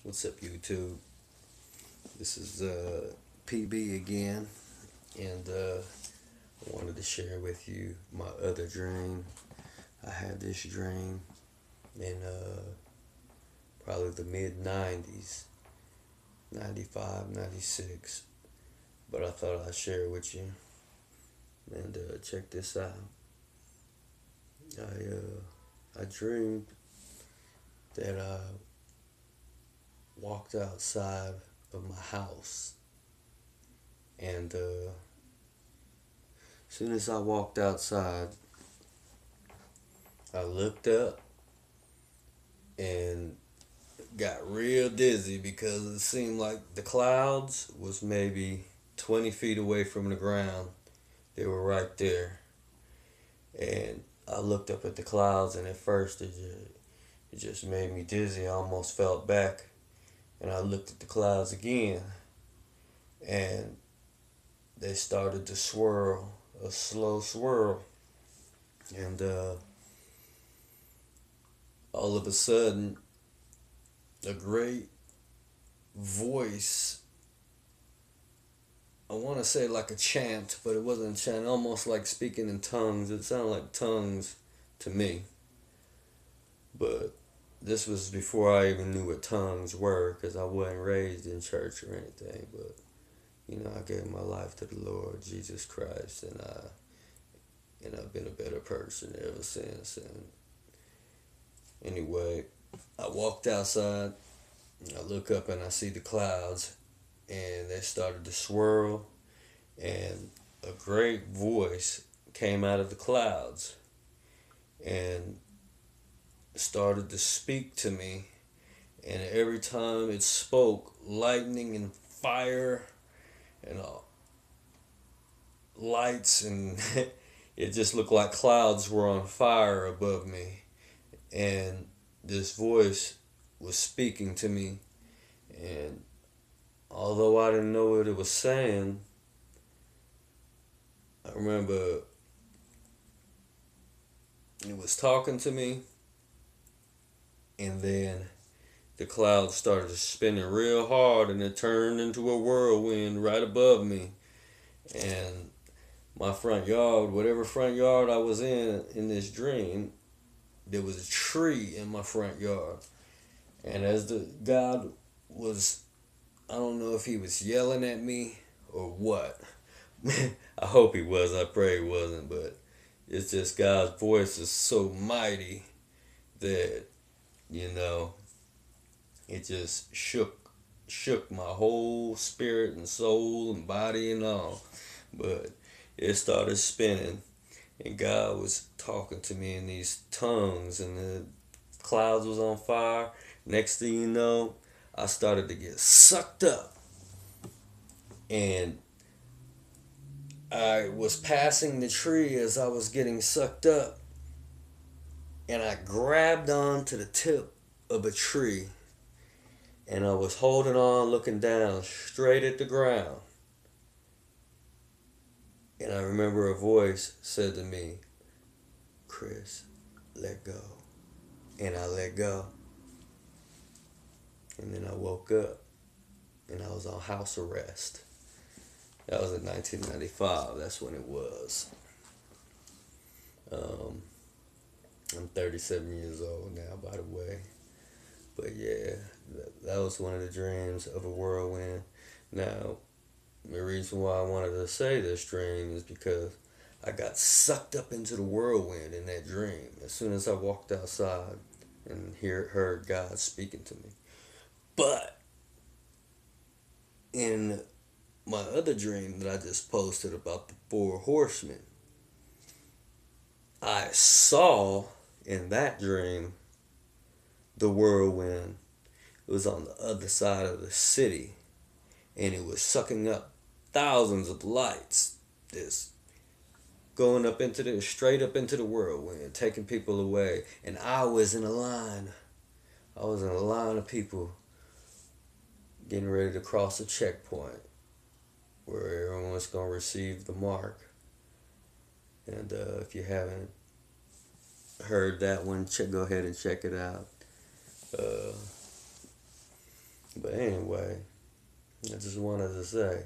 What's up, YouTube? This is PB again, and I wanted to share with you my other dream. I had this dream in probably the mid 90s, 95, 96, but I thought I'd share it with you. And check this out. I dreamed that I walked outside of my house, and as soon as I walked outside, I looked up and got real dizzy because it seemed like the clouds was maybe 20 feet away from the ground. They were right there, and I looked up at the clouds, and at first it just made me dizzy. I almost fell back, and I looked at the clouds again, and they started to swirl, a slow swirl, and all of a sudden, a great voice. I want to say like a chant, but it wasn't a chant. Almost like speaking in tongues. It sounded like tongues to me, but this was before I even knew what tongues were, because I wasn't raised in church or anything. But I gave my life to the Lord Jesus Christ, and I've been a better person ever since. And anyway, I walked outside. I look up and I see the clouds, and they started to swirl, and a great voice came out of the clouds and started to speak to me. And every time it spoke, lightning and fire and lights, and it just looked like clouds were on fire above me. And this voice was speaking to me, and although I didn't know what it was saying, I remember it was talking to me, and then the clouds started spinning real hard, and it turned into a whirlwind right above me. And my front yard, whatever front yard I was in this dream, there was a tree in my front yard. And as the God was, I don't know if he was yelling at me or what. I hope he was. I pray he wasn't. But it's just God's voice is so mighty that, you know, it just shook my whole spirit and soul and body and all. But it started spinning, and God was talking to me in these tongues, and the clouds was on fire. Next thing you know, I started to get sucked up, and I was passing the tree as I was getting sucked up, and I grabbed on to the tip of a tree, and I was holding on, looking down straight at the ground. And I remember a voice said to me, "Chris, let go." And I let go. And then I woke up, and I was on house arrest. That was in 1995. That's when it was. I'm 37 years old now, by the way. But yeah, that was one of the dreams of a whirlwind. Now, the reason why I wanted to say this dream is because I got sucked up into the whirlwind in that dream as soon as I walked outside and heard God speaking to me. But in my other dream that I just posted about the Four Horsemen, I saw in that dream the whirlwind. It was on the other side of the city, and it was sucking up thousands of lights, just going up into straight up into the whirlwind, taking people away. And I was in a line. I was in a line of people getting ready to cross a checkpoint where everyone was going to receive the mark. And if you haven't heard that one, go ahead and check it out. But anyway, I just wanted to say,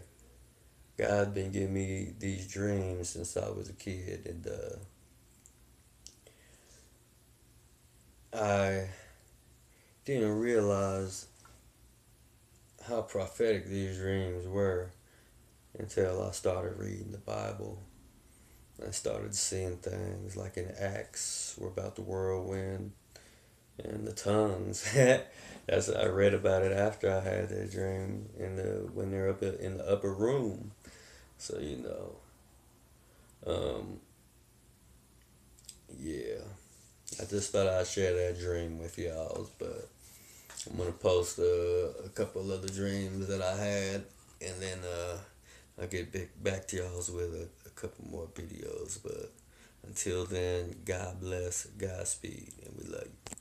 God been giving me these dreams since I was a kid, and I didn't realize how prophetic these dreams were until I started reading the Bible. I started seeing things like in Acts, were about the whirlwind and the tongues. That's I read about it after I had that dream in the when they're up in the upper room. So um, yeah. I just thought I'd share that dream with y'all, but I'm gonna post a couple other dreams that I had, and then I'll get back to y'all with a couple more videos. But until then, God bless, Godspeed, and we love you.